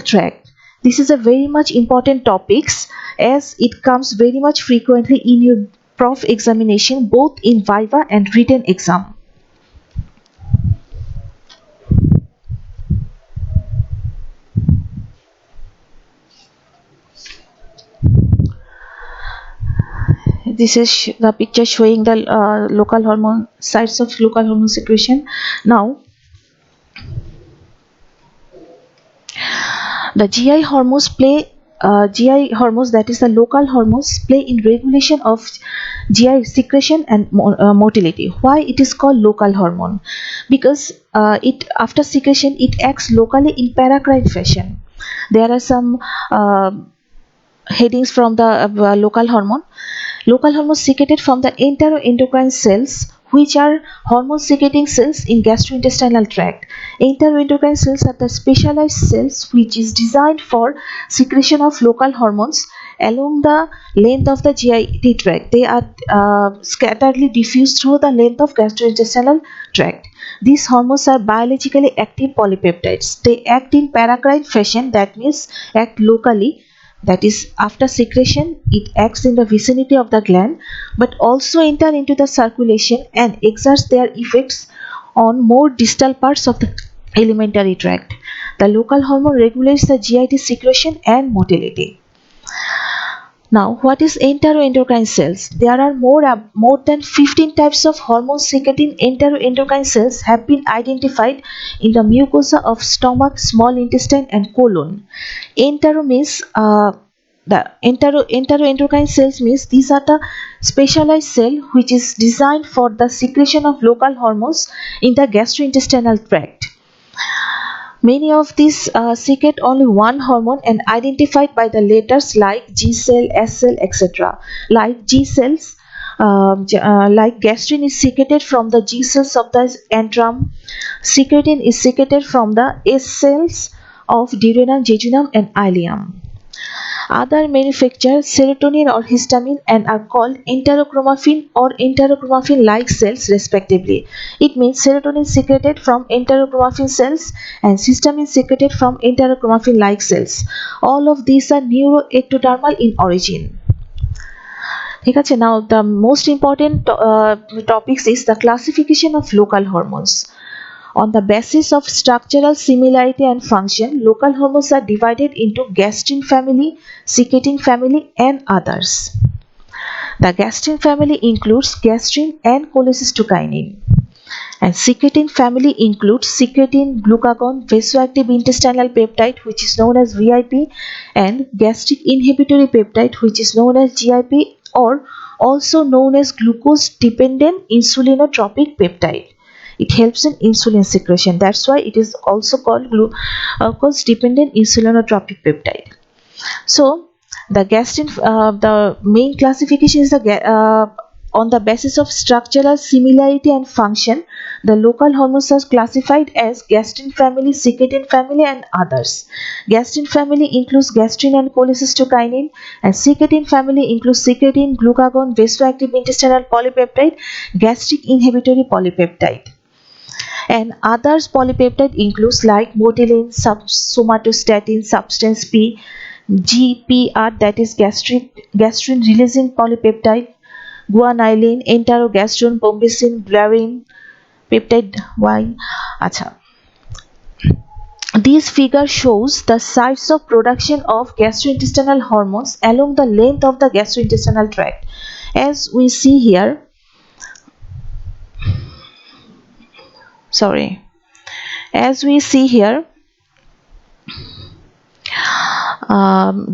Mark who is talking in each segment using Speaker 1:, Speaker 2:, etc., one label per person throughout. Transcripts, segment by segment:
Speaker 1: tract. This is a very much important topics as it comes very much frequently in your prof examination both in viva and written exam. This is the picture showing the local hormone sites of local hormone secretion. Now the GI hormones, that is the local hormones, play in regulation of GI secretion and motility. Why it is called local hormone? Because it after secretion it acts locally in paracrine fashion. There are some headings from the local hormone. Local hormones secreted from the enteroendocrine cells, which are hormone secreting cells in gastrointestinal tract. Enteroendocrine cells are the specialized cells which is designed for secretion of local hormones along the length of the GI tract. They are scatteredly diffused through the length of gastrointestinal tract. These hormones are biologically active polypeptides. They act in paracrine fashion, that means act locally, that is after secretion it acts in the vicinity of the gland, but also enter into the circulation and exerts their effects on more distal parts of the alimentary tract. The local hormone regulates the GIT secretion and motility. Now, what is enteroendocrine cells? There are more than 15 types of hormone secreting enteroendocrine cells have been identified in the mucosa of stomach, small intestine, and colon. Entero means the enteroendocrine cells means these are the specialized cell which is designed for the secretion of local hormones in the gastrointestinal tract. Many of these secrete only one hormone and identified by the letters like G cell, S cell, etc. Like G cells, like gastrin is secreted from the G cells of the antrum. Secretin is secreted from the S cells of duodenum, jejunum, and ileum. Other manufacture serotonin or histamine and are called enterochromaffin or enterochromaffin-like cells respectively. It means serotonin secreted from enterochromaffin cells and histamine secreted from enterochromaffin-like cells. All of these are neuroectodermal in origin. ঠিক আছে, now the most important topics is the classification of local hormones. On the basis of structural similarity and function, local hormones are divided into gastrin family, secretin family, and others. The gastrin family includes gastrin and cholecystokinin. And secretin family includes secretin, glucagon, vasoactive intestinal peptide which is known as VIP, and gastric inhibitory peptide which is known as GIP, or also known as glucose dependent insulinotropic peptide. It helps in insulin secretion. That's why it is also called glucose dependent insulinotropic peptide. So the main classification is on the basis of structural similarity and function. The local hormones are classified as gastrin family, secretin family, and others. Gastrin family includes gastrin and cholecystokinin, and secretin family includes secretin, glucagon, vasoactive intestinal polypeptide, gastric inhibitory polypeptide. And others polypeptide includes like motilin, somatostatin, substance P, GPR, that is gastrin releasing polypeptide, guanylin, enterogastrone, bombesin, ghrelin, peptide Y. Acha. This figure shows the sites of production of gastrointestinal hormones along the length of the gastrointestinal tract. As we see here,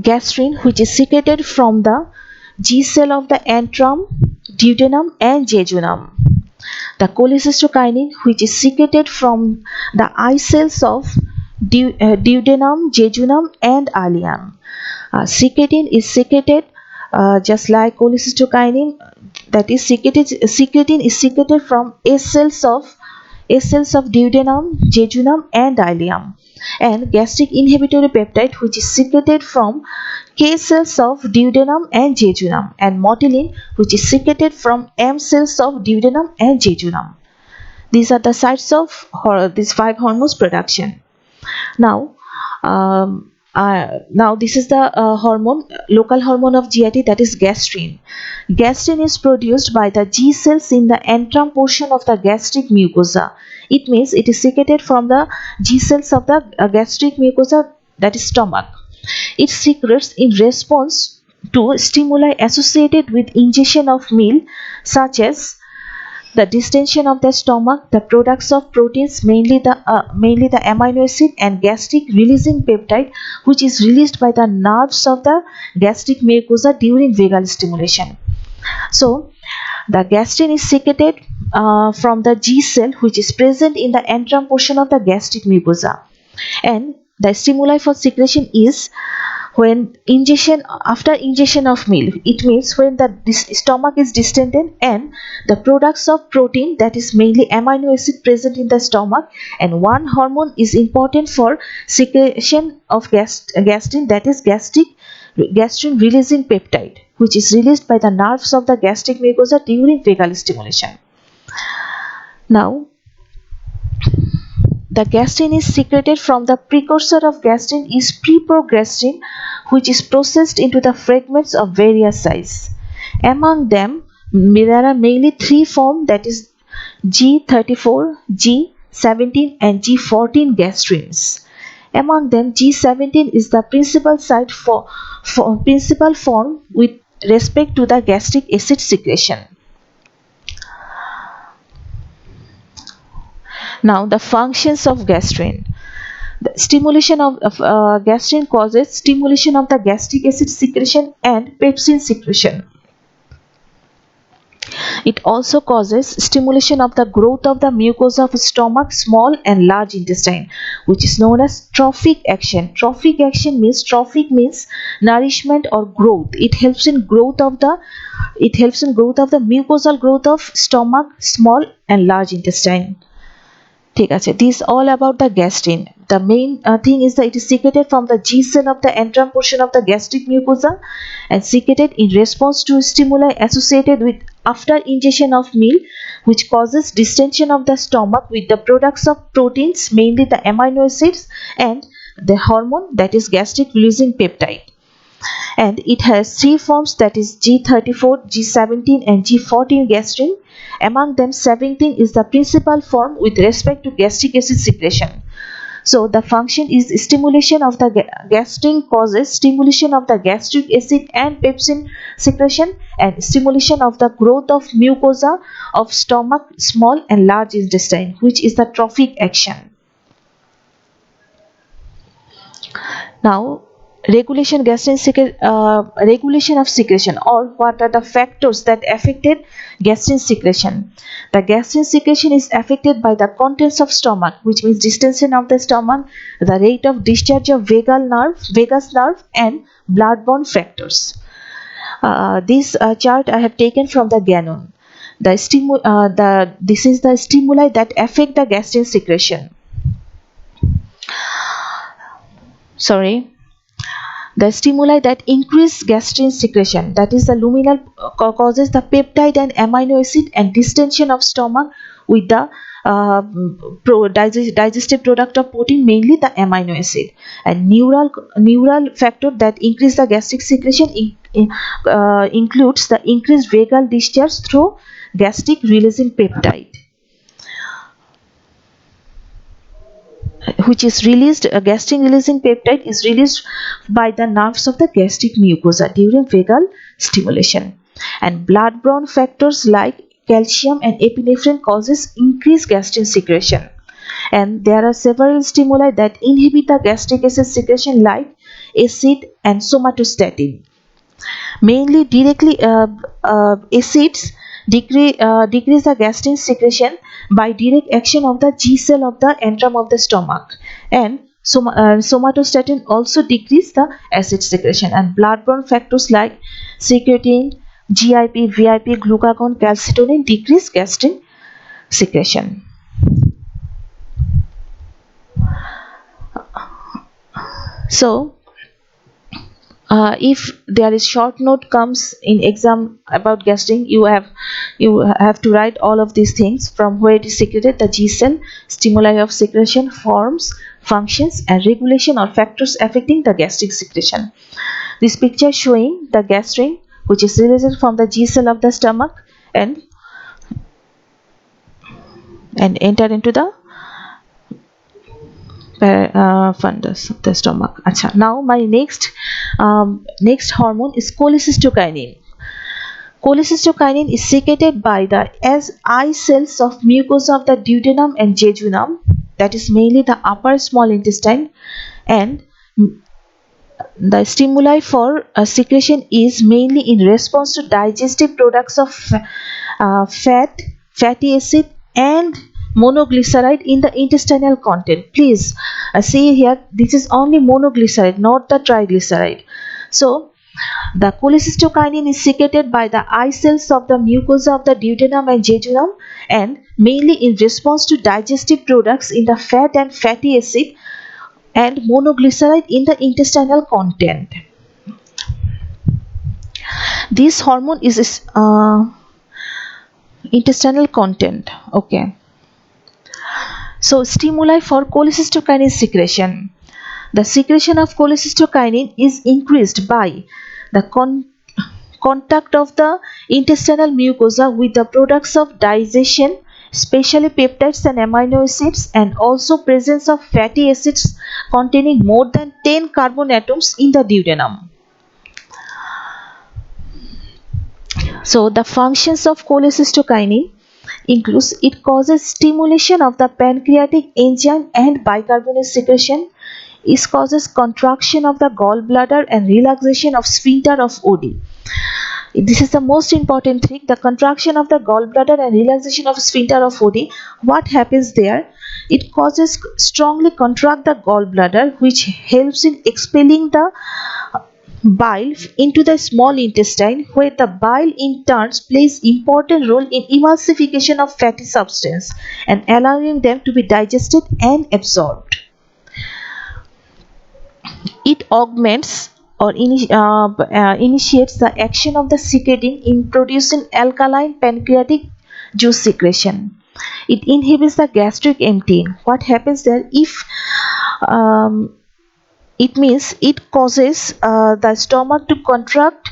Speaker 1: gastrin which is secreted from the G cell of the antrum, duodenum, and jejunum. The cholecystokinin which is secreted from the I cells of duodenum, jejunum, and ileum. Secretin is secreted just like cholecystokinin, that is secretin is secreted from S cells of duodenum, jejunum, and ileum. And gastric inhibitory peptide which is secreted from K cells of duodenum and jejunum, and motilin which is secreted from M cells of duodenum and jejunum. These are the sites of these 5 hormones production. Now Now this is the hormone, local hormone of GIT, that is gastrin. Gastrin is produced by the G cells in the antrum portion of the gastric mucosa. It means it is secreted from the G cells of the gastric mucosa, that is stomach. It secretes in response to stimuli associated with ingestion of meal, such as the distension of the stomach, the products of proteins, mainly the amino acid and gastric releasing peptide, which is released by the nerves of the gastric mucosa during vagal stimulation. So the gastrin is secreted from the G cell, which is present in the antrum portion of the gastric mucosa, and the stimuli for secretion is when ingestion, after ingestion of meal. It means when the stomach is distended and the products of protein, that is mainly amino acid, present in the stomach, and one hormone is important for secretion of gastrin, that is gastrin releasing peptide, which is released by the nerves of the gastric mucosa during vagal stimulation. Now the gastrin is secreted from the precursor of gastrin is preprogastrin, which is processed into the fragments of various size. Among them, there are mainly three forms, that is G34, G17 and G14 gastrins. Among them, G17 is the principal site for principal form with respect to the gastric acid secretion. Now the functions of gastrin. The stimulation of gastrin causes stimulation of the gastric acid secretion and pepsin secretion. It also causes stimulation of the growth of the mucosa of stomach, small and large intestine, which is known as trophic action. Trophic action means, trophic means nourishment or growth. It helps in growth of the mucosal growth of stomach, small and large intestine. ঠিক আছে, this all about the gastrin. The main thing is that it is secreted from the G cell of the antrum portion of the gastric mucosa and secreted in response to stimuli associated with after ingestion of meal, which causes distension of the stomach with the products of proteins, mainly the amino acids, and the hormone, that is gastric releasing peptide. And it has three forms, that is G34, G17 and G14 gastrin. Among them, 17 is the principal form with respect to gastric acid secretion. So the function is stimulation of the gastrin causes stimulation of the gastric acid and pepsin secretion and stimulation of the growth of mucosa of stomach, small and large intestine, which is the trophic action. Now regulation regulation of secretion, or what are the factors that affected gastrin secretion. The gastrin secretion is affected by the contents of stomach, which means distension of the stomach, the rate of discharge of vagus nerve and blood-borne factors. This chart I have taken from the Gannon. This is the stimuli that affect the gastrin secretion. The stimuli that increase gastrin secretion, that is the luminal, causes the peptide and amino acid and distension of stomach with the digestive product of protein, mainly the amino acid. And neural factor that increase the gastric secretion includes the increased vagal discharge through gastric releasing peptide, which is released. Gastrin releasing peptide is released by the nerves of the gastric mucosa during vagal stimulation. And blood-borne factors like calcium and epinephrine causes increased gastrin secretion. And there are several stimuli that inhibit the gastric acid secretion, like acid and somatostatin. Mainly directly acids decrease the gastrin secretion by direct action of the G cell of the antrum of the stomach, and somatostatin also decrease the acid secretion. And blood-borne factors like secretin, GIP, VIP, glucagon, calcitonin decrease gastrin secretion. So if there is short note comes in exam about gastric, you have to write all of these things: from where it is secreted, the G cell, stimuli of secretion, forms, functions, and regulation or factors affecting the gastric secretion. This picture showing the gastrin, which is released from the G cell of the stomach and enter into the fundus of the stomach. Achha. Now my next hormone is cholecystokinin. Cholecystokinin is secreted by the eye cells of mucosa of the duodenum and jejunum, that is mainly the upper small intestine, and the stimuli for secretion is mainly in response to digestive products of fat, fatty acid, and monoglyceride in the intestinal content. Please see here, this is only monoglyceride, not the triglyceride. So the cholecystokinin is secreted by the eye cells of the mucosa of the duodenum and jejunum, and mainly in response to digestive products in the fat and fatty acid and monoglyceride in the intestinal content. This hormone is intestinal content. Okay. So stimuli for cholecystokinin secretion. The secretion of cholecystokinin is increased by the contact of the intestinal mucosa with the products of digestion, especially peptides and amino acids, and also presence of fatty acids containing more than 10 carbon atoms in the duodenum. So the functions of cholecystokinin includes: it causes stimulation of the pancreatic enzyme and bicarbonate secretion, it causes contraction of the gallbladder and relaxation of sphincter of OD. This is the most important thing, the contraction of the gallbladder and relaxation of sphincter of OD. What happens there? It causes strongly contract the gallbladder, which helps in expelling the bile into the small intestine, where the bile in turn plays important role in emulsification of fatty substance and allowing them to be digested and absorbed. It augments or initiates the action of the secretin in producing alkaline pancreatic juice secretion. It inhibits the gastric emptying. What happens there? If it means it causes the stomach to contract,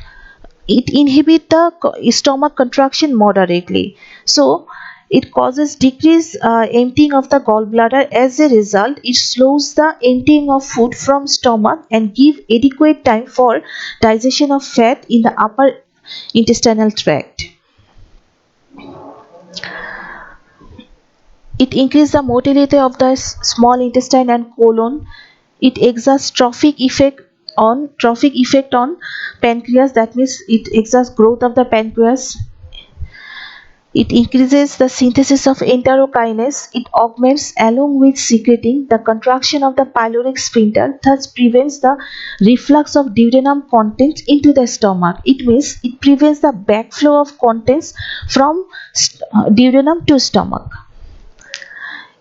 Speaker 1: it inhibits the stomach contraction moderately, so it causes decreased emptying of the gallbladder. As a result, it slows the emptying of food from stomach and give adequate time for digestion of fat in the upper intestinal tract. It increases the motility of the small intestine and colon. It exerts trophic effect on pancreas, that means it exerts growth of the pancreas. It increases the synthesis of enterokinase. It augments along with secreting the contraction of the pyloric sphincter, thus prevents the reflux of duodenum contents into the stomach. It means it prevents the backflow of contents from duodenum to stomach.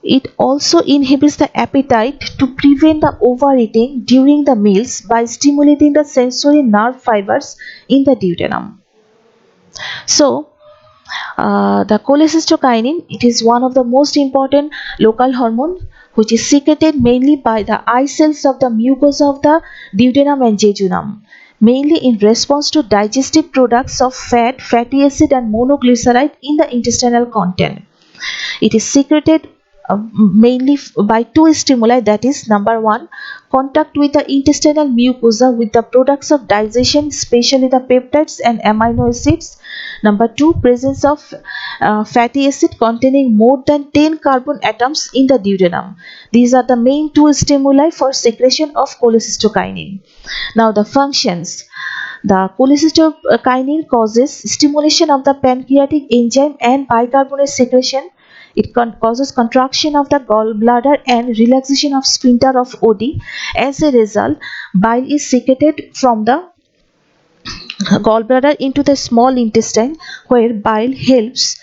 Speaker 1: It also inhibits the appetite to prevent the overeating during the meals by stimulating the sensory nerve fibers in the duodenum. So, the cholecystokinin, it is one of the most important local hormone, which is secreted mainly by the eye cells of the mucosa of the duodenum and jejunum, mainly in response to digestive products of fat, fatty acid, and monoglyceride in the intestinal content. It is secreted mainly by two stimuli, that is, number one, contact with the intestinal mucosa with the products of digestion, especially the peptides and amino acids. Number two, presence of fatty acid containing more than 10 carbon atoms in the duodenum. These are the main two stimuli for secretion of cholecystokinin. Now the functions. The cholecystokinin causes stimulation of the pancreatic enzyme and bicarbonate secretion. It causes contraction of the gallbladder and relaxation of sphincter of OD. As a result, bile is secreted from the gallbladder into the small intestine, where bile helps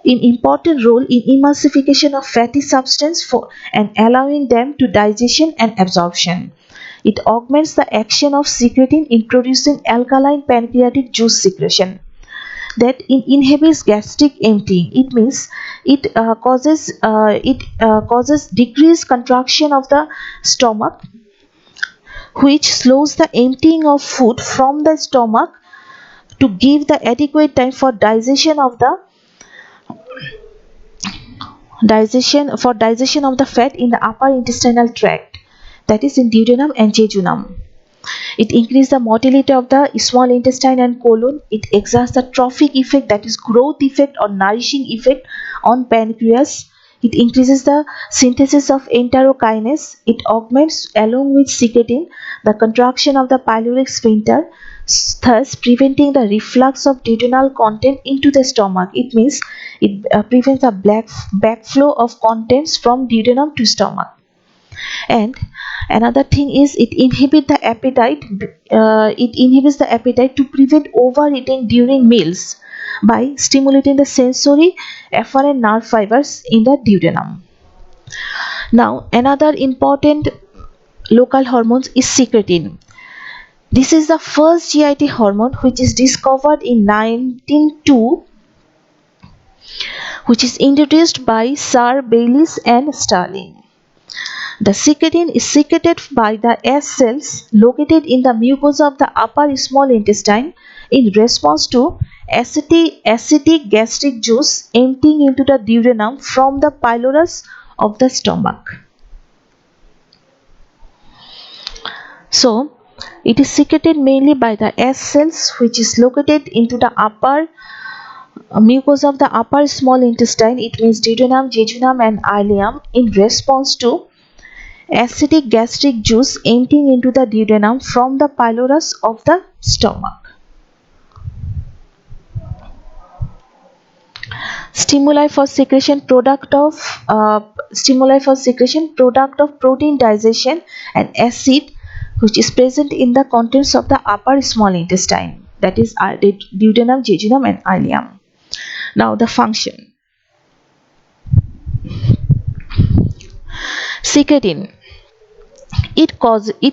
Speaker 1: in important role in emulsification of fatty substance and allowing them to digestion and absorption. It augments the action of secretin in producing alkaline pancreatic juice secretion that inhibits gastric emptying. It means it causes decreased contraction of the stomach, which slows the emptying of food from the stomach to give the adequate time for digestion of the fat in the upper intestinal tract, that is in duodenum and jejunum. It increases the motility of the small intestine and colon. It exerts the trophic effect, that is growth effect or nourishing effect on pancreas. It increases the synthesis of enterokinase. It augments along with secretin the contraction of the pyloric sphincter, thus preventing the reflux of duodenal content into the stomach. It means it prevents the backflow of contents from duodenum to stomach. And another thing is it inhibits the appetite. To prevent overeating during meals by stimulating the sensory afferent nerve fibers in the duodenum. Now another important local hormone is secretin. This is the first GIT hormone which is discovered in 1902, which is introduced by Sir Bayliss and Starling. The secretin is secreted by the S cells located in the mucosa of the upper small intestine in response to acidic gastric juice emptying into the duodenum from the pylorus of the stomach. So, it is secreted mainly by the S cells, which is located into the upper mucosa of the upper small intestine. It means duodenum, jejunum and ileum in response to acidic gastric juice emptying into the duodenum from the pylorus of the stomach. Stimuli for secretion product of protein digestion and acid, which is present in the contents of the upper small intestine, that is duodenum, jejunum and ileum. Now the function. Secretin. It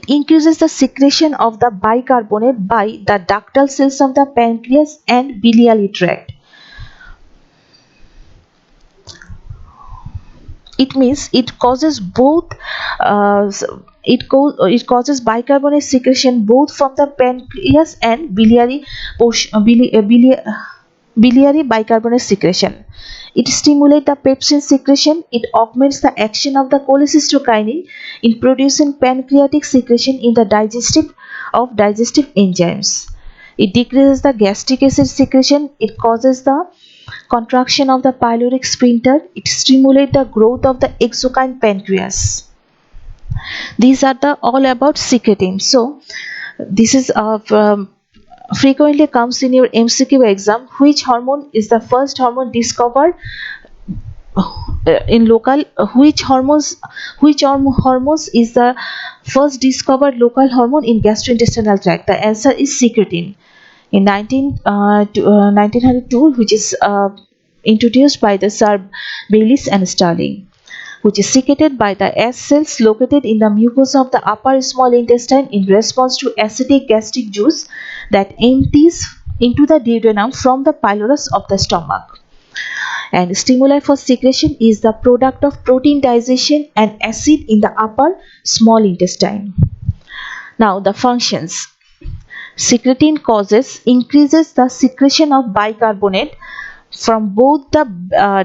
Speaker 1: increases the secretion of the bicarbonate by the ductal cells of the pancreas and biliary tract. It means it causes both it causes bicarbonate secretion both from the pancreas and biliary bicarbonate secretion. It stimulates the pepsin secretion. It augments the action of the cholecystokinin in producing pancreatic secretion in the digestive enzymes. It decreases the gastric acid secretion. It causes the contraction of the pyloric sphincter. It stimulates the growth of the exocrine pancreas. These are all about secretin. So this is frequently comes in your MCQ exam. Which hormone is the first hormone discovered in local? Which hormones is the first discovered local hormone in gastrointestinal tract? The answer is secretin. In 1902, which is introduced by the Sir Bayliss and Starling, which is secreted by the S cells located in the mucosa of the upper small intestine in response to acidic gastric juice that empties into the duodenum from the pylorus of the stomach. And stimuli for secretion is the product of protein digestion and acid in the upper small intestine. Now the functions. Secretin increases the secretion of bicarbonate from both the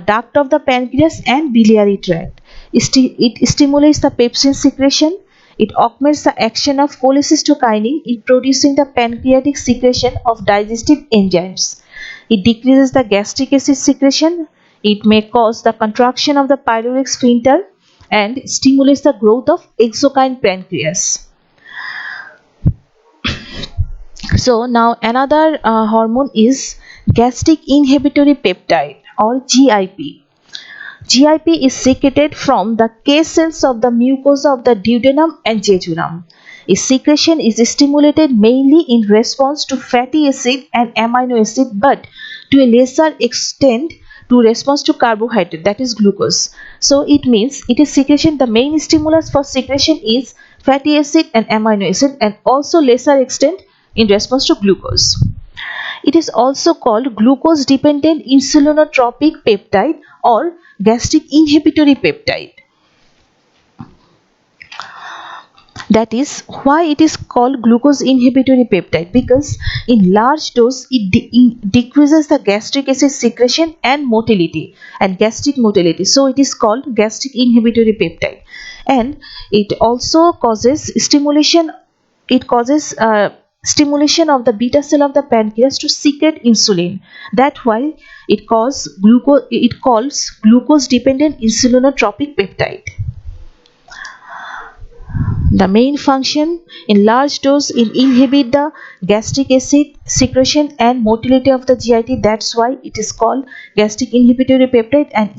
Speaker 1: duct of the pancreas and biliary tract. It stimulates the pepsin secretion. It augments the action of cholecystokinin in producing the pancreatic secretion of digestive enzymes. It decreases the gastric acid secretion. It may cause the contraction of the pyloric sphincter and stimulates the growth of exocrine pancreas. So now another hormone is gastric inhibitory peptide or GIP. GIP is secreted from the K cells of the mucosa of the duodenum and jejunum. Its secretion is stimulated mainly in response to fatty acid and amino acid, but to a lesser extent to response to carbohydrate, that is glucose. So it means it is secretion. The main stimulus for secretion is fatty acid and amino acid, and also lesser extent in response to glucose. It is also called glucose dependent insulinotropic peptide or gastric inhibitory peptide. That is why it is called glucose inhibitory peptide, because in large dose it decreases the gastric acid secretion and motility and gastric motility. So it is called gastric inhibitory peptide, and it also causes stimulation. It causes stimulation of the beta cell of the pancreas to secrete insulin. That's why it calls glucose dependent insulinotropic peptide. The main function in large dose inhibit the gastric acid secretion and motility of the GIT. That's why it is called gastric inhibitory peptide. And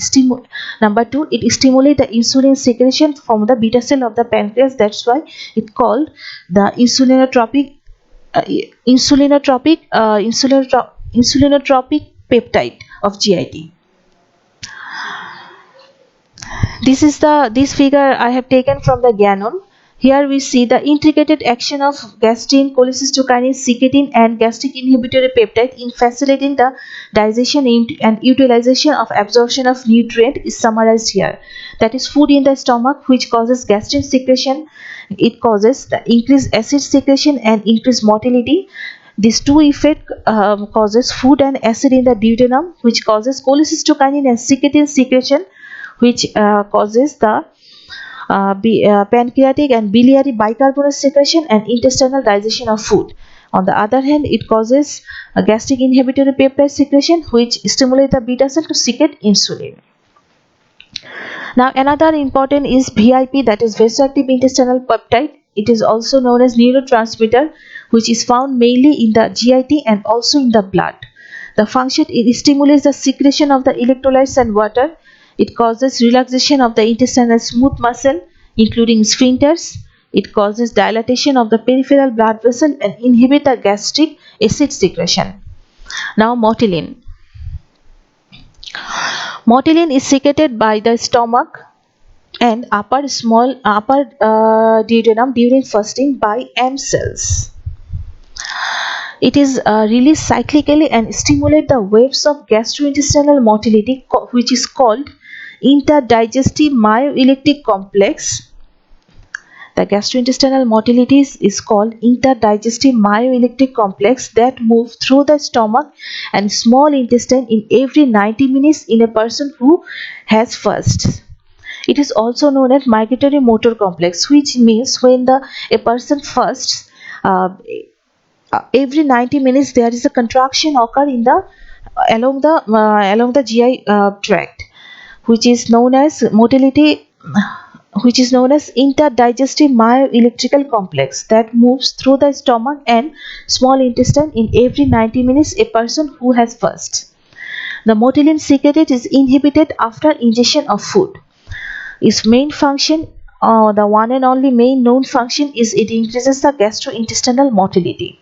Speaker 1: number 2, it stimulates the insulin secretion from the beta cell of the pancreas. That's why it called the insulinotropic peptide of GIT. This figure I have taken from the Gannon. Here we see the integrated action of gastrin, cholecystokinin, secretin and gastric inhibitory peptide in facilitating the digestion and utilization of absorption of nutrient is summarized here. That is food in the stomach, which causes gastrin secretion. It causes the increased acid secretion and increased motility. These two effects causes food and acid in the duodenum, which causes cholecystokinin and secretin secretion, which causes the pancreatic and biliary bicarbonate secretion and intestinal digestion of food. On the other hand, it causes a gastric inhibitory peptide secretion, which stimulates the beta cell to secrete insulin. Now another important is VIP, that is vasoactive intestinal peptide. It is also known as neurotransmitter, which is found mainly in the GIT and also in the blood. The function, it stimulates the secretion of the electrolytes and water. It causes relaxation of the intestinal smooth muscle, including sphincters. It causes dilatation of the peripheral blood vessel and inhibit the gastric acid secretion. Now motilin. Motilin is secreted by the stomach and upper duodenum during fasting by M cells. It is released cyclically and stimulate the waves of gastrointestinal motility, which is called interdigestive myoelectric complex. The gastrointestinal motility is called interdigestive myoelectric complex that moves through the stomach and small intestine in every 90 minutes in a person who has fast. It is also known as migratory motor complex, which means when a person fasts, every 90 minutes there is a contraction occur in the along the GI tract, which is known as motility, which is known as interdigestive myoelectrical complex that moves through the stomach and small intestine in every 90 minutes a person who has fast. The motilin secreted is inhibited after ingestion of food. Its main function, the one and only main known function, is it increases the gastrointestinal motility.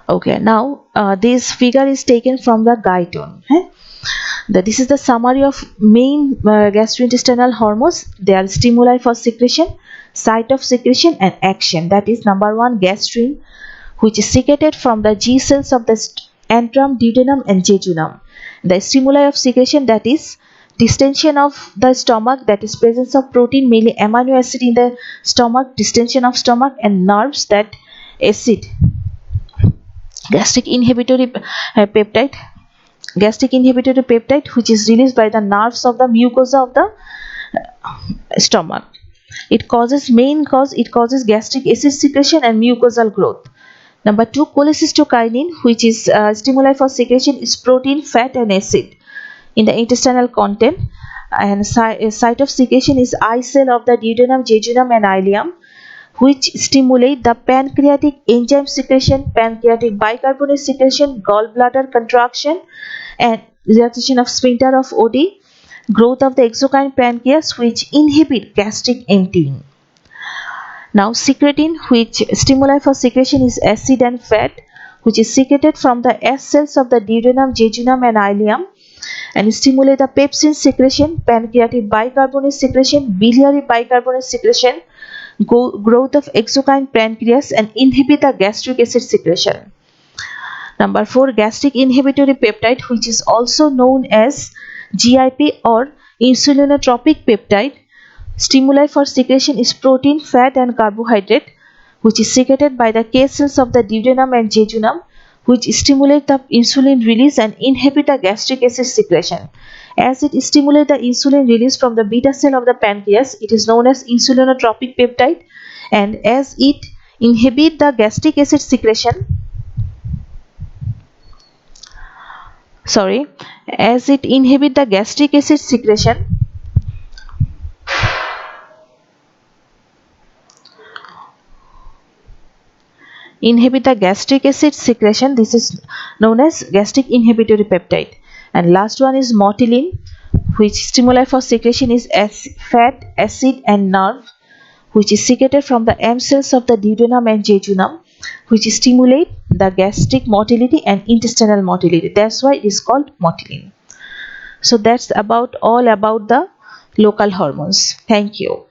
Speaker 1: Okay, now this figure is taken from the Guyton. This is the summary of main gastrointestinal hormones. They are stimuli for secretion, site of secretion and action. That is number 1, gastrin, which is secreted from the G cells of the antrum, duodenum and jejunum. The stimuli of secretion, that is distension of the stomach, that is presence of protein, mainly amino acid in the stomach, distension of stomach and nerves, that acid. Gastric inhibitory peptide, which is released by the nerves of the mucosa of the stomach. It causes gastric acid secretion and mucosal growth. Number 2, cholecystokinin, which is stimuli for secretion, is protein, fat and acid in the intestinal content, and site of secretion is eye cell of the duodenum, jejunum and ileum, which stimulate the pancreatic enzyme secretion, pancreatic bicarbonate secretion, gallbladder contraction and relaxation of sphincter of OD, growth of the exocrine pancreas, which inhibit gastric emptying. Now secretin, which stimuli for secretion is acid and fat, which is secreted from the S cells of the duodenum, jejunum and ileum, and stimulate the pepsin secretion, pancreatic bicarbonate secretion, biliary bicarbonate secretion, growth of exocrine pancreas and inhibit the gastric acid secretion. Number 4, gastric inhibitory peptide, which is also known as GIP or insulinotropic peptide. Stimuli for secretion is protein, fat and carbohydrate, which is secreted by the K cells of the duodenum and jejunum, which stimulate the insulin release and inhibit the gastric acid secretion. As it stimulates the insulin release from the beta cell of the pancreas, it is known as insulinotropic peptide, and as it inhibits the gastric acid secretion, as it inhibits the gastric acid secretion, this is known as gastric inhibitory peptide. And last one is motilin, which stimuli for secretion is fat, acid and nerve, which is secreted from the M cells of the duodenum and jejunum, which stimulate the gastric motility and intestinal motility. That's why it is called motilin. So that's all about the local hormones. Thank you.